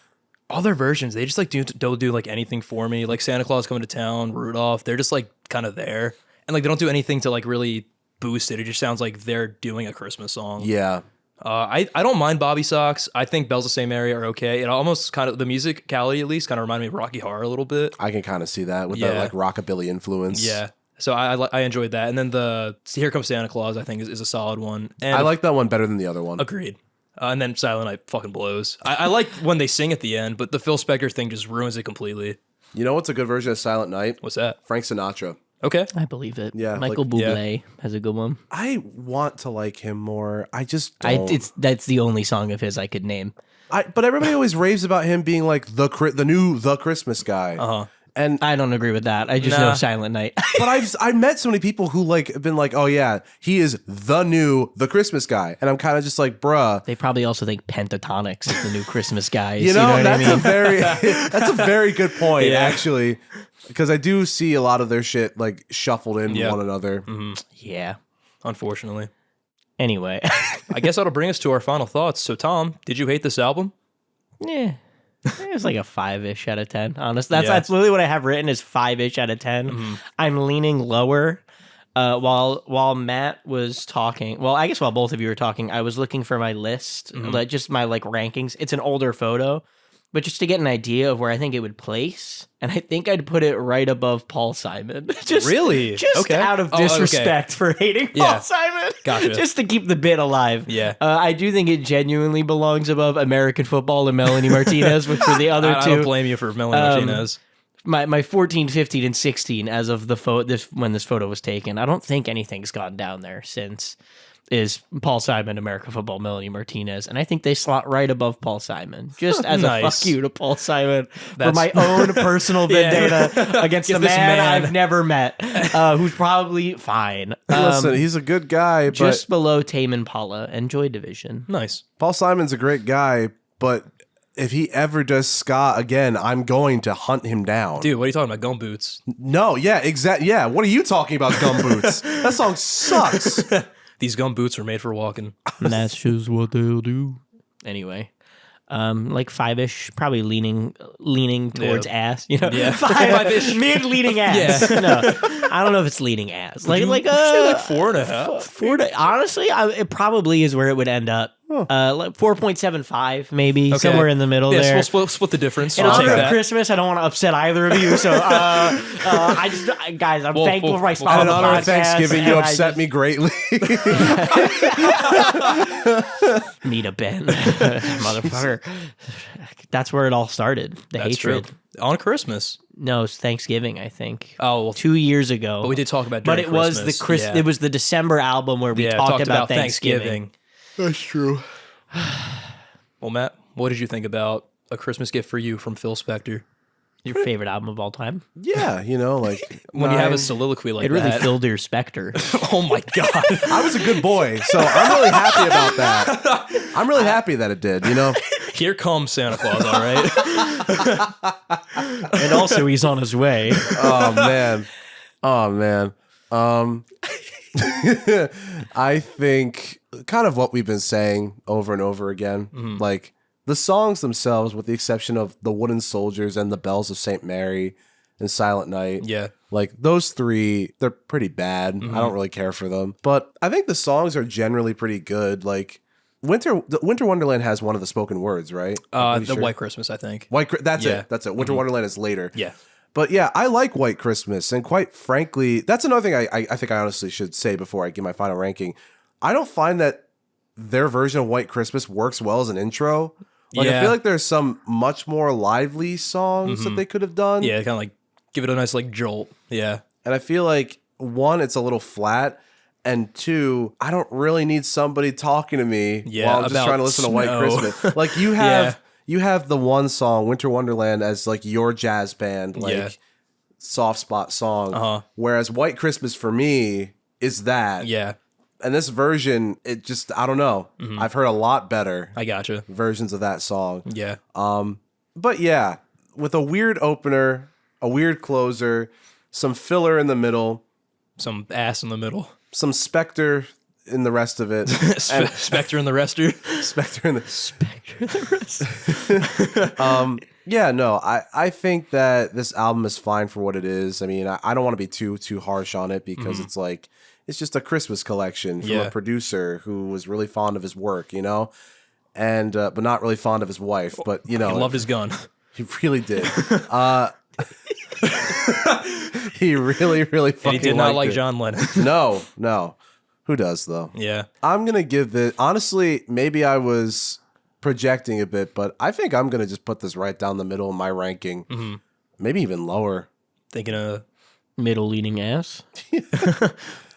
All their versions, they just like don't do like anything for me. Like Santa Claus Coming to Town, Rudolph, they're just like kind of there, and like they don't do anything to like really boost it. It just sounds like they're doing a Christmas song. Yeah. I don't mind Bobby Socks. I think Bells the Same Area are okay. It almost kind of, the musicality at least, kind of reminded me of Rocky Horror a little bit. I can kind of see that with that like rockabilly influence. Yeah. So I enjoyed that. And then the Here Comes Santa Claus, I think, is a solid one. And I like that one better than the other one. Agreed. And then Silent Night fucking blows. I like when they sing at the end, but the Phil Spector thing just ruins it completely. You know what's a good version of Silent Night? What's that? Frank Sinatra. Okay. I believe it. Yeah, Michael Bublé has a good one. I want to like him more. I just don't. That's the only song of his I could name. But everybody always raves about him being like the new Christmas guy. Uh-huh. And I don't agree with that. I just know Silent Night. but I met so many people who like have been like, oh yeah, he is the Christmas guy, and I'm kind of just like, bruh. They probably also think Pentatonics is the new Christmas guys. You know what that's I mean? that's a very good point actually, because I do see a lot of their shit like shuffled in one another. Mm-hmm. Yeah. Unfortunately. Anyway, I guess that'll bring us to our final thoughts. So Tom, did you hate this album? yeah. It was like a 5-ish out of 10. Honest, that's literally what I have written is 5-ish out of 10. Mm-hmm. I'm leaning lower. While Matt was talking, well, I guess while both of you were talking, I was looking for my list, like just my like rankings. It's an older photo, but just to get an idea of where I think it would place, and I think I'd put it right above Paul Simon. Just really, just out of disrespect for hating Paul Simon. Gotcha. Just to keep the bit alive. Yeah, I do think it genuinely belongs above American Football and Melanie Martinez, which were the other two. I don't blame you for Melanie Martinez. My 14, 15, and 16 as of the when this photo was taken. I don't think anything's gone down there since. is Paul Simon, American Football, Melanie Martinez, and I think they slot right above Paul Simon, just as a fuck you to Paul Simon for my own personal vendetta against a man I've never met, who's probably fine. Listen, he's a good guy, but just below Tame Impala and Joy Division. Nice. Paul Simon's a great guy, but if he ever does ska again, I'm going to hunt him down. Dude, what are you talking about? Gumboots. No, yeah, exactly. Yeah, what are you talking about, Gumboots? That song sucks. These gumboots are made for walking. And that's just what they'll do. Anyway, like 5-ish, probably leaning towards ass. You know, Yeah. 5-ish, mid leaning ass. Yeah. No, I don't know if it's leaning ass. Like 4.5. Honestly, it probably is where it would end up. Like 4.75, maybe somewhere in the middle there. So we'll split the difference. In We'll take honor of that. Christmas, I don't want to upset either of you. So, guys, I'm thankful for my spot on And in the honor podcast. of Thanksgiving, you upset me greatly. Need a Ben, motherfucker. That's where it all started. The hatred. True. On Christmas. No, it's Thanksgiving, I think. Oh, well, 2 years ago. but we did talk about But during it was Christmas. the it was the December album where we talked about Thanksgiving. That's true. Well, Matt, what did you think about A Christmas Gift for You from Phil Spector? Your favorite album of all time? Yeah, like When you have a soliloquy like It really that. filled your Spectre. Oh my God. I was a good boy, so I'm really happy about that. I'm really happy that it did, Here comes Santa Claus, all right? And also, he's on his way. Oh man. I think kind of what we've been saying over and over again, like the songs themselves, with the exception of The Wooden Soldiers and The Bells of St. Mary and Silent Night. Yeah. Like those three, they're pretty bad. I don't really care for them. But I think the songs are generally pretty good. Like Winter Wonderland has one of the spoken words, right? The White Christmas, I think. That's Yeah. it. That's it. Winter Wonderland is later. Yeah. But yeah, I like White Christmas, and quite frankly, that's another thing I think I honestly should say before I give my final ranking. I don't find that their version of White Christmas works well as an intro. Like I feel like there's some much more lively songs that they could have done. Yeah, kind of like give it a nice like jolt. Yeah. And I feel like one, it's a little flat, and two, I don't really need somebody talking to me while I'm just about trying to listen to White snow. Christmas. Like you have you have the one song, Winter Wonderland, as like your jazz band, like soft spot song. Whereas White Christmas for me is that. Yeah. And this version, it just, I don't know. I've heard a lot better I gotcha. versions of that song. Yeah. But yeah, with a weird opener, a weird closer, some filler in the middle, Some ass in the middle. some Spector in the rest of it. Spectre and the rester. Spector in the Spectre the rest. Yeah, no, I think that this album is fine for what it is. I mean, I don't want to be too harsh on it because it's like it's just a Christmas collection from a producer who was really fond of his work, and but not really fond of his wife. But He loved his gun. he really did. He really fucking. And he did not liked like it. John Lennon. No. Who does though? Yeah. I'm gonna give this. Honestly, maybe I was projecting a bit, but I think I'm gonna just put this right down the middle of my ranking. Maybe even lower. Thinking of Middle leaning ass.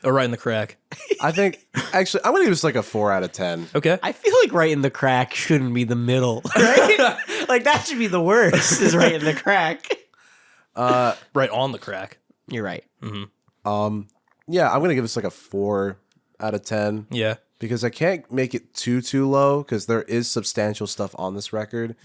or right in the crack. I think actually I'm gonna give this like a 4 out of 10. Okay. I feel like right in the crack shouldn't be the middle, right? Like that should be the worst. Is right in the crack. Right on the crack. You're right. Yeah, I'm gonna give this like a 4 out of 10 Yeah. because I can't make it too low because there is substantial stuff on this record.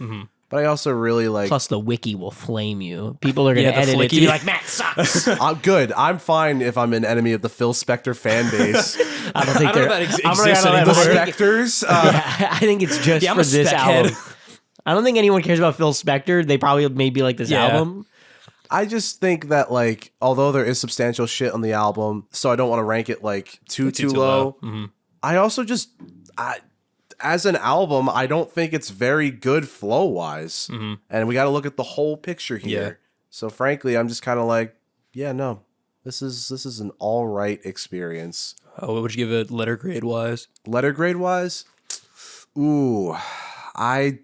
But I also really like. Plus, the wiki will flame you. People are going to Yeah, the edit it to flicky. be like, Matt sucks. I'm good. I'm fine if I'm an enemy of the Phil Spector fan base. I don't think I don't know they're. if that I'm gonna- exists I don't know, the I think- Spectors. I think it's just Yeah, I'm for a this spec album. head. I don't think anyone cares about Phil Spector. They probably maybe like this Yeah. album. I just think that like, although there is substantial shit on the album, so I don't want to rank it like too low. I also just, as an album, I don't think it's very good flow wise, and we got to look at the whole picture here. Yeah. So frankly, I'm just kind of like, yeah, no, this is an all right experience. Oh, what would you give it letter grade wise? Letter grade wise, ooh, I'd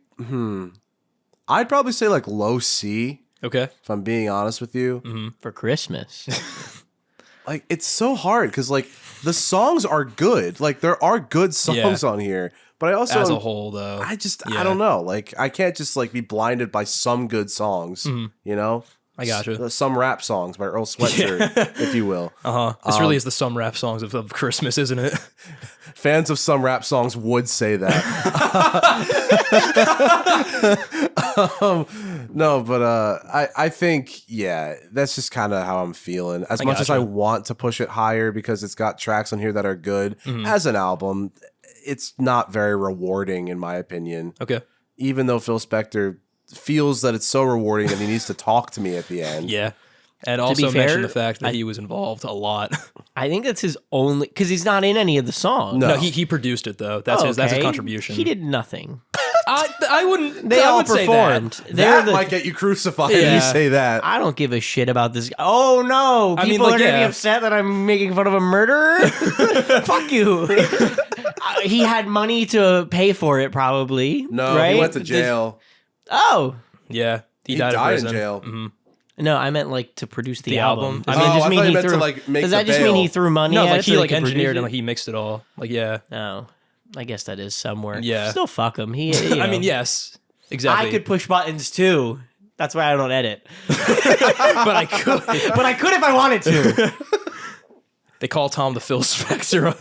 probably say like low C. Okay. If I'm being honest with you. For Christmas. like it's so hard because like the songs are good. Like there are good songs on here, but I also as a whole though, I don't know. Like I can't just like be blinded by some good songs. You know, I gotcha. Some rap songs by Earl Sweatshirt, if you will. This really is the some rap songs of Christmas, isn't it? Fans of some rap songs would say that. No, but I think, that's just kind of how I'm feeling. As much as I want to push it higher because it's got tracks on here that are good, as an album, it's not very rewarding in my opinion. Okay. Even though Phil Spector feels that it's so rewarding that he needs to talk to me at the end. Yeah. And also mention the fact that he was involved a lot. I think that's his only, because he's not in any of the songs. No, he produced it though. That's his contribution. He did nothing. I wouldn't. They I all would performed. Say that might get you crucified if you say that. I don't give a shit about this. Oh no, people are gonna be upset that I'm making fun of a murderer. Fuck you. He had money to pay for it, probably. No, right? He went to jail. Yeah, he died in jail. No, I meant like to produce the album. I mean, just mean he threw. Does that just mean he threw money? No, at like it he so like engineered it? and like he mixed it all. Like Oh, I guess that is somewhere. Yeah. Still fuck him. He. I mean, yes, exactly. I could push buttons too. That's why I don't edit. But I could. But I could if I wanted to. They call Tom the Phil Spector.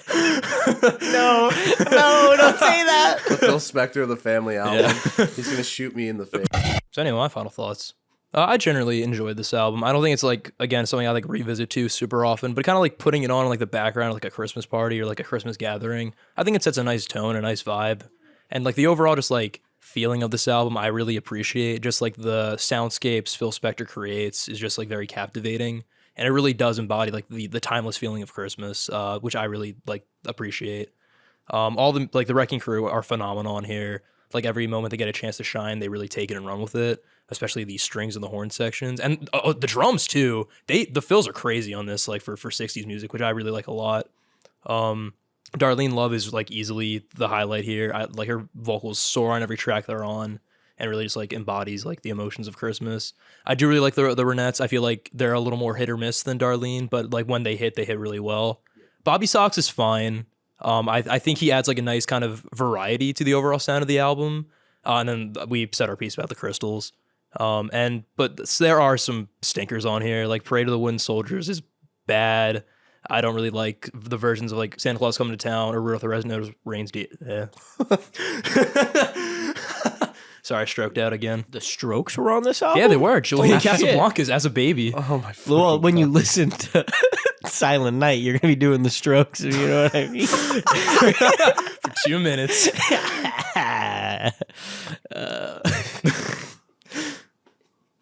No, don't say that. The Phil Spector of the family album. He's gonna shoot me in the face. So anyway, my final thoughts. I generally enjoyed this album. I don't think it's like, again, something I like revisit too super often, but kind of like putting it on like the background of like a Christmas party or like a Christmas gathering. I think it sets a nice tone, a nice vibe. And like the overall just like feeling of this album, I really appreciate. Just like the soundscapes Phil Spector creates is just like very captivating. And it really does embody like the timeless feeling of Christmas, which I really like appreciate. All the like the Wrecking Crew are phenomenal on here. Like every moment they get a chance to shine, they really take it and run with it. Especially the strings and the horn sections, and the drums too. The fills are crazy on this, like for 60s music, which I really like a lot. Darlene Love is like easily the highlight here. Like her vocals soar on every track they're on, and really just like embodies like the emotions of Christmas. I do really like the Ronnettes. I feel like they're a little more hit or miss than Darlene, but like when they hit really well. Bobby Sox is fine. I think he adds like a nice kind of variety to the overall sound of the album. And then we said our piece about the Crystals. But there are some stinkers on here. Like Parade of the Wooden Soldiers is bad. I don't really like the versions of like Santa Claus Coming to Town or Rudolph the Red-Nosed Reindeer. Yeah. Sorry, I stroked out again. The Strokes were on this album? Yeah, they were. Julian Casablancas as a baby. Oh my. Well, when you listen to Silent Night, you're gonna be doing the Strokes. If you know what I mean. For 2 minutes.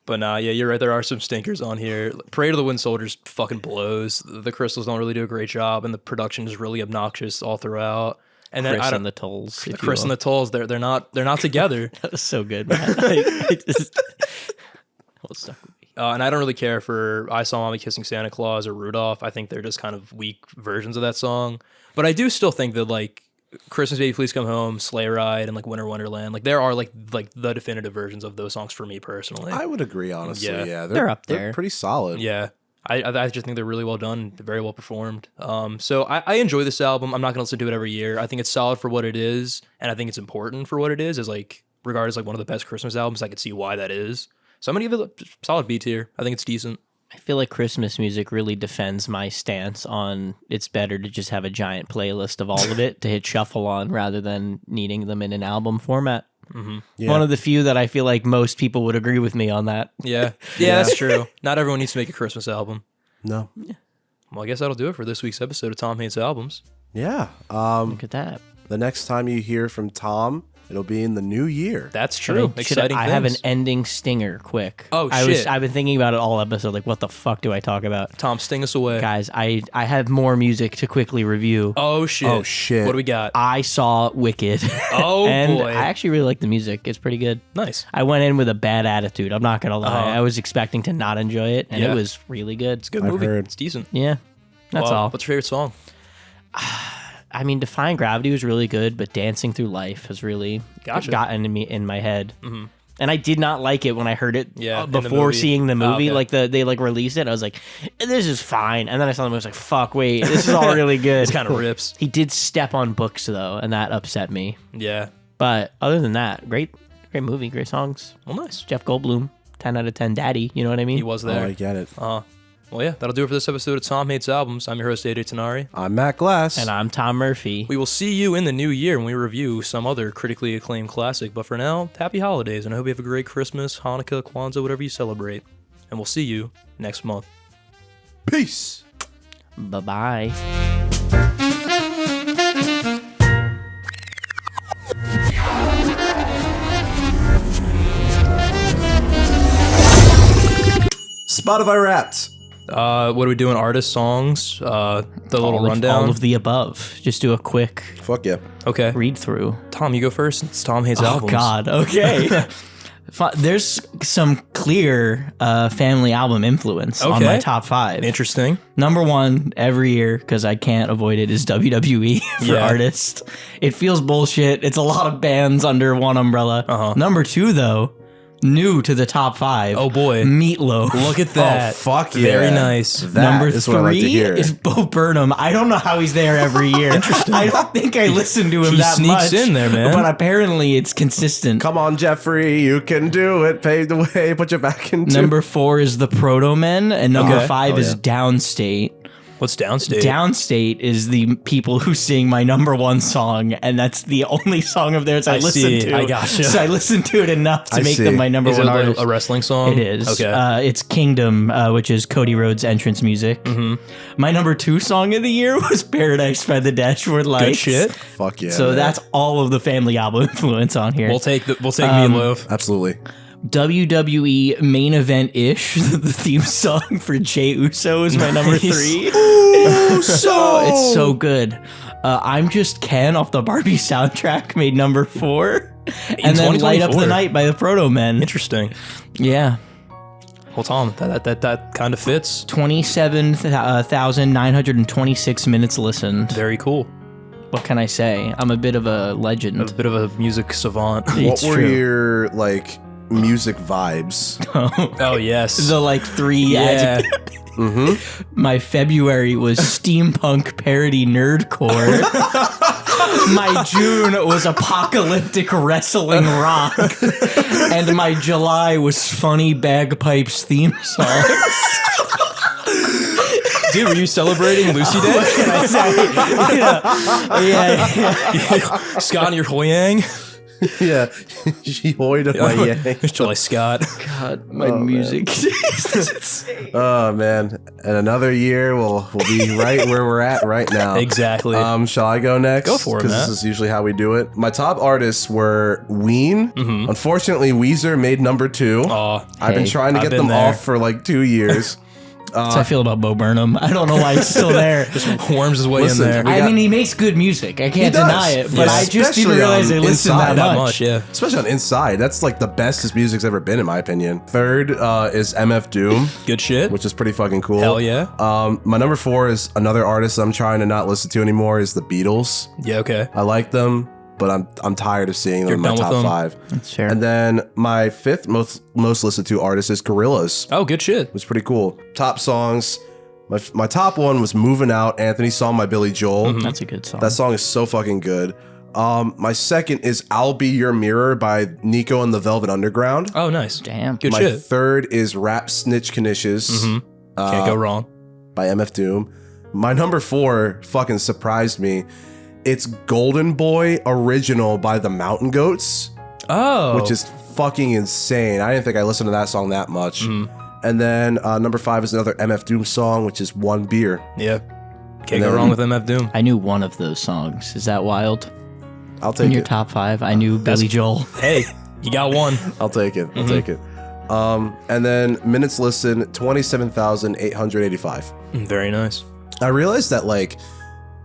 But nah, yeah, you're right. There are some stinkers on here. Parade of the Wooden Soldiers fucking blows. The Crystals don't really do a great job, and the production is really obnoxious all throughout. And then Chris and the Tolls. Chris and the Tolls, they're not together. That was so good, man. I just well stuck with me. And I don't really care for I Saw Mommy Kissing Santa Claus or Rudolph. I think they're just kind of weak versions of that song. But I do still think that like Christmas Baby Please Come Home, Sleigh Ride, and like Winter Wonderland, like there are like the definitive versions of those songs for me personally. I would agree, honestly. Yeah, they're up there. They're pretty solid. Yeah. I just think they're really well done, very well performed. So I enjoy this album. I'm not gonna listen to it every year. I think it's solid for what it is, and I think it's important for what it is. As like regarded as like one of the best Christmas albums, I could see why that is. So I'm gonna give it a solid B tier. I think it's decent. I feel like Christmas music really defends my stance on it's better to just have a giant playlist of all of it to hit shuffle on rather than needing them in an album format. Mm-hmm. Yeah. One of the few that I feel like most people would agree with me on that. Yeah, that's true. Not everyone needs to make a Christmas album. No. Well, I guess that'll do it for this week's episode of Tom Hates Albums. Yeah. Look at that. The next time you hear from Tom, it'll be in the new year. That's true. Exciting I things. have an ending stinger quick. Oh, shit. I've been thinking about it all episode. Like, what the fuck do I talk about? Tom, sting us away. Guys, I have more music to quickly review. Oh, shit. Oh, shit. What do we got? I saw Wicked. Oh, and boy. I actually really like the music. It's pretty good. Nice. I went in with a bad attitude. I'm not going to lie. Uh-huh. I was expecting to not enjoy it, and Yeah. it was really good. It's a good I've movie. heard. It's decent. Yeah, that's all. What's your favorite song? I mean, Defying Gravity was really good, but Dancing Through Life has really Gotcha. gotten to me in my head. Mm-hmm. And I did not like it when I heard it before seeing the movie. Okay. Like they like released it. I was like, this is fine. And then I saw the movie. I was like, fuck, wait, this is all really good. It kind of rips. He did step on books though, and that upset me. Yeah. But other than that, great movie, great songs. Well, nice. Jeff Goldblum, 10 out of 10 daddy. You know what I mean? He was there. I get it. Well, yeah, that'll do it for this episode of Tom Hates Albums. I'm your host, AJ Tenari. I'm Matt Glass. And I'm Tom Murphy. We will see you in the new year when we review some other critically acclaimed classic. But for now, happy holidays, and I hope you have a great Christmas, Hanukkah, Kwanzaa, whatever you celebrate. And we'll see you next month. Peace. Bye-bye. Spotify Wrapped. What are we doing? Artist, songs, the little rundown? All of the above. Just do a quick Fuck yeah. Okay. read through. Tom, you go first. It's Tom Hates Oh, Albums. God. Okay. There's some clear family album influence on my top 5. Interesting. Number 1 every year, because I can't avoid it, is WWE for artists. It feels bullshit. It's a lot of bands under one umbrella. Number 2, though, new to the top 5. Oh, boy. Meatloaf. Look at that. Oh, fuck yeah. Very nice. That Number is 3 what I like to hear. is Bo Burnham. I don't know how he's there every year. Interesting. I don't think I listen to him He that sneaks much. in there, man. But apparently it's consistent. Come on, Jeffrey, you can do it. Pave the way, put your back into. Number 4 is the Proto Men, and number Okay. 5 is Downstate. What's Downstate? Downstate is the people who sing my number 1 song, and that's the only song of theirs I listen see. to. I gotcha. So I listen to it enough to I make see. them my number Is 1 it like artist. a wrestling song? It is. Okay. It's Kingdom, which is Cody Rhodes' entrance music. Mm-hmm. My number 2 song of the year was Paradise by the Dashboard Lights. Good shit. Fuck yeah. So man. that's all of the family album influence on here. We'll take Meatloaf. Absolutely. WWE main event-ish. The theme song for Jey Uso is my number 3. It's so good. I'm Just Ken off the Barbie soundtrack made number 4. And then Light Up the 2024. Night by the Proto Men. Interesting. Yeah. Well, Tom, that kind of fits. 27,926 minutes listened. Very cool. What can I say? I'm a bit of a legend. A bit of a music savant. What were true. your music vibes? Oh, yes. The 3 yeah. adjectives. My February was steampunk parody nerdcore. My June was apocalyptic wrestling rock. And my July was funny bagpipes theme songs. Dude, were you celebrating Lucy Day? What can I say? Yeah. Scott and your Hoyang? Yeah. She hoyed my yang. July Scott. God, my music. Oh man. And another year we'll be right where we're at right now. Exactly. Shall I go next? Go for it, Because Matt. this is usually how we do it. My top artists were Ween. Unfortunately, Weezer made number 2. Aw. I've been trying to I've get been them there. off for 2 years. That's how I feel about Bo Burnham. I don't know why he's still there. Worms his way Listen, in there. we I got- mean, he makes good music. I He can't does. deny it, but Yeah. I just didn't Especially realize on they listened Inside. that That much. much, yeah. Especially on Inside. That's the best his music's ever been, in my opinion. Third is MF Doom, Good shit. which is pretty fucking cool. Hell yeah. My number 4 is another artist I'm trying to not listen to anymore, is the Beatles. Yeah, okay. I like them, but I'm tired of seeing them in my done with top them? 5. That's fair. And then my 5th most listened to artist is Gorillaz. Oh, good shit. It was pretty cool. Top songs. My top one was Moving Out, Anthony's song by Billy Joel. That's a good song. That song is so fucking good. My second is I'll Be Your Mirror by Nico and the Velvet Underground. Oh, nice. Damn. Good My shit. third is Rap Snitch Knishes Can't go wrong. by MF Doom. My number 4 fucking surprised me. It's Golden Boy Original by the Mountain Goats, Oh. which is fucking insane. I didn't think I listened to that song that much. And then number 5 is another MF Doom song, which is One Beer. Yeah. Can't And go then- wrong with MF Doom. I knew one of those songs. Is that wild? I'll In take your it. top 5, I knew Billy Joel. Hey, you got one. I'll take it. I'll take it. And then minutes listened, 27,885. Very nice. I realized that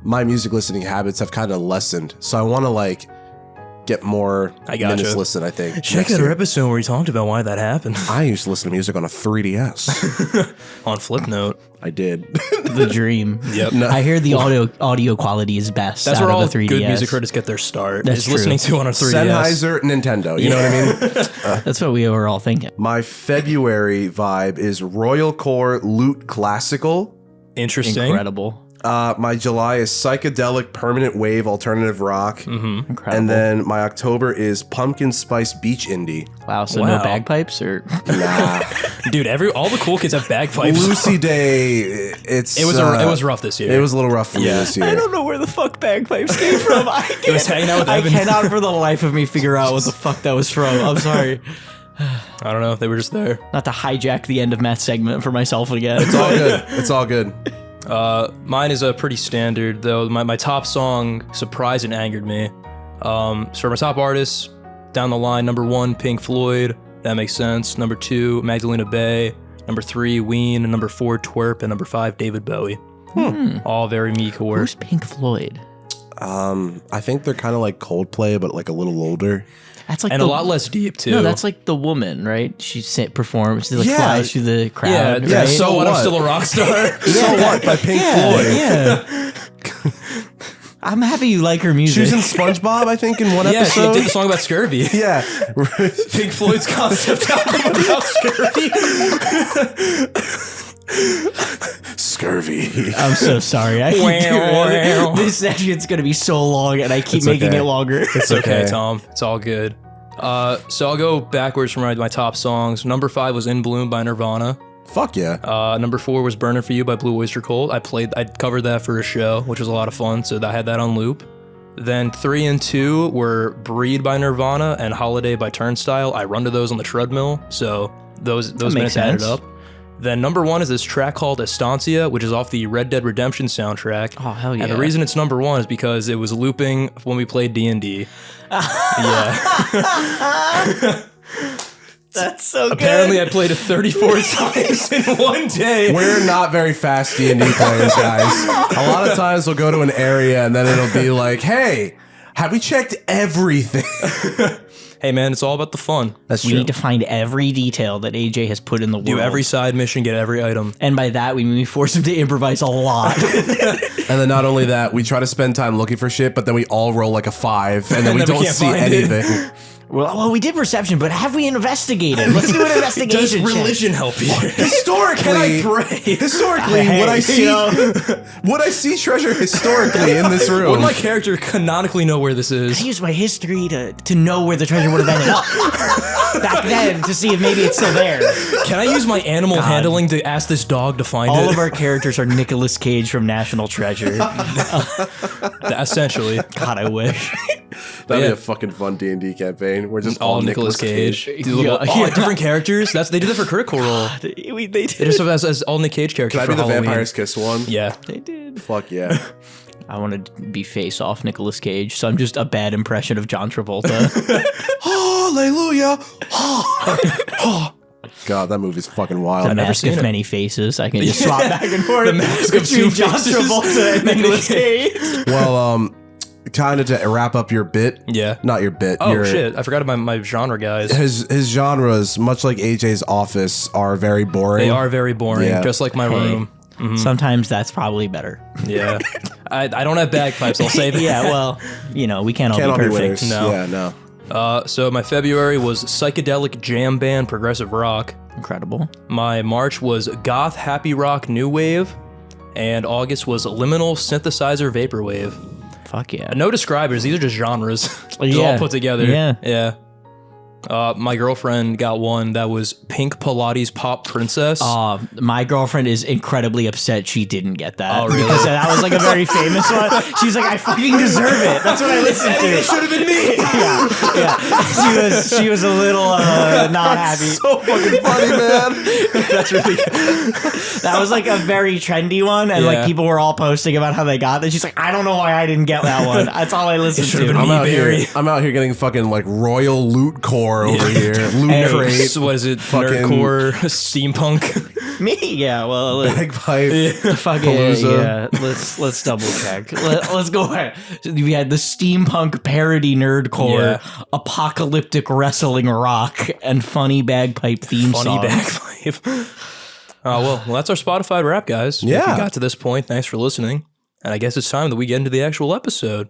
my music listening habits have kind of lessened. So I want to get more I gotcha. minutes listened, I think. Check next that year. episode where he talked about why that happened. I used to listen to music on a 3DS. On Flipnote. I did. The dream. Yep. I hear the audio quality is best. That's out where of all the 3DS. good music critics get their start. That's is true. listening to on a 3DS. Sennheiser, Nintendo. You know what I mean? That's what we were all thinking. My February vibe is Royal Core Lute Classical. Interesting. Incredible. My July is psychedelic permanent wave alternative rock. Incredible. And then my October is pumpkin spice beach indie. Wow, so Wow. no bagpipes or Nah. Dude, all the cool kids have bagpipes. Lucy Day, It was rough this year. It was a little rough for me this year. I don't know where the fuck bagpipes came from. It was hanging out with Evan. I cannot for the life of me figure out what the fuck that was from. I'm sorry. I don't know. They were just there. Not to hijack the end of Matt's segment for myself again. It's all good. It's all good. Mine is a pretty standard though. My top song surprised and angered me. So for my top artists, down the line, number 1, Pink Floyd. That makes sense. Number 2, Magdalena Bay. Number 3, Ween. And number 4, Twerp. And number 5, David Bowie. All very me-core. Who's Pink Floyd? I think they're kind of like Coldplay, but like a little older. That's like And a lot less deep too. No, that's like the woman, right? She performs. She like Yeah. flies through the crowd. yeah. right? Yeah, So what? I'm what? still a rock star. So what? By Pink Floyd. Yeah. I'm happy you like her She music. was in SpongeBob, I think, in one Yeah, she episode. did the song about scurvy. Yeah. Pink Floyd's concept album about scurvy. Scurvy. I'm so sorry. I keep Wow. this section's gonna be so long, and I keep It's making okay. it longer. It's okay, Tom. It's all good. So I'll go backwards from my top songs. Number 5 was In Bloom by Nirvana. Fuck yeah. Number 4 was Burning for You by Blue Oyster Cult. I covered that for a show, which was a lot of fun, so I had that on loop. Then 3 and 2 were Breed by Nirvana and Holiday by Turnstile. I run to those on the treadmill, so those makes minutes added sense. up. Then number 1 is this track called Estancia, which is off the Red Dead Redemption soundtrack. Oh, hell yeah. And the reason it's number 1 is because it was looping when we played D&D. Yeah. That's so Apparently I played it 34 times in one day. We're not very fast D&D players, guys. A lot of times we'll go to an area and then it'll be like, hey, have we checked everything? Hey man, it's all about the fun. That's We need to find every detail that AJ has put in the world. Do every side mission, get every item. And by that, we mean we force him to improvise a lot. And then not only that, we try to spend time looking for shit, but then we all roll like a 5, and then we then we don't can't see find it. anything. Well, we did perception, but have we investigated? Let's do an Does investigation check. religion help you? Historically, Can I pray? Historically, Hey, would I you see know. would I see treasure historically in this room? Would my character canonically know where this I is? used my history to know where the treasure would have ended up back then to see if maybe it's still there. Can I use my animal handling to ask this dog to find All it? of our characters are Nicolas Cage from National Treasure. Essentially. God, I wish. That'd Yeah. be a fucking fun D&D campaign. We're just All Nicolas Cage. Do Yeah. different characters. They did that for Critical Role. They They did. just have as all Nick Cage characters Can I for be the Halloween. Vampire's Kiss one? Yeah. They did. Fuck yeah. I want to be face off Nicolas Cage, so I'm just a bad impression of John Travolta. Hallelujah. God, that movie's fucking wild. The never Mask seen of it. Many Faces. I can just swap back and forth The Mask of between Two John Faces. Travolta and Nicolas Cage. Well, kind of to wrap up your bit. Yeah. Not your bit. Oh your, shit! I forgot about my genre guys. His genres, much like AJ's Office, are very boring. They are very boring, Yeah. just like my room. Sometimes that's probably better. Yeah. I don't have bagpipes. I'll say that. Yeah, well, we can't all Can't all be be perfect. winners. No. Yeah, no. So my February was psychedelic jam band progressive rock. Incredible. My March was goth happy rock new wave, and August was liminal synthesizer vaporwave. Fuck yeah. No describers; these are just genres, just Yeah. all put together. Yeah. yeah. My girlfriend got one that was Pink Pilates Pop Princess. My girlfriend is incredibly upset she didn't get that. Oh, really? Because that was like a very famous one. She's like, I fucking deserve it. That's what I listened to. It should have been me. Yeah. She was a little not happy. So fucking funny, man. That's really good. That was like a very trendy one, and Yeah. like people were all posting about how they got it. She's like, I don't know why I didn't get that one. That's all I listened should've to. been me. Barry. I'm out here getting fucking like royal loot core over here. Loot Hey, crate. What is it? Fucking- Nerdcore, steampunk. Me? Yeah. Well, Bagpipe. fucking Palooza. yeah. Let's double check. Let's go ahead. We had the steampunk parody nerdcore, apocalyptic wrestling rock, and funny bagpipe theme Funny songs. bagpipe. Well, that's our Spotify wrap, guys. Yeah. If you got to this point, thanks for listening. And I guess it's time that we get into the actual episode.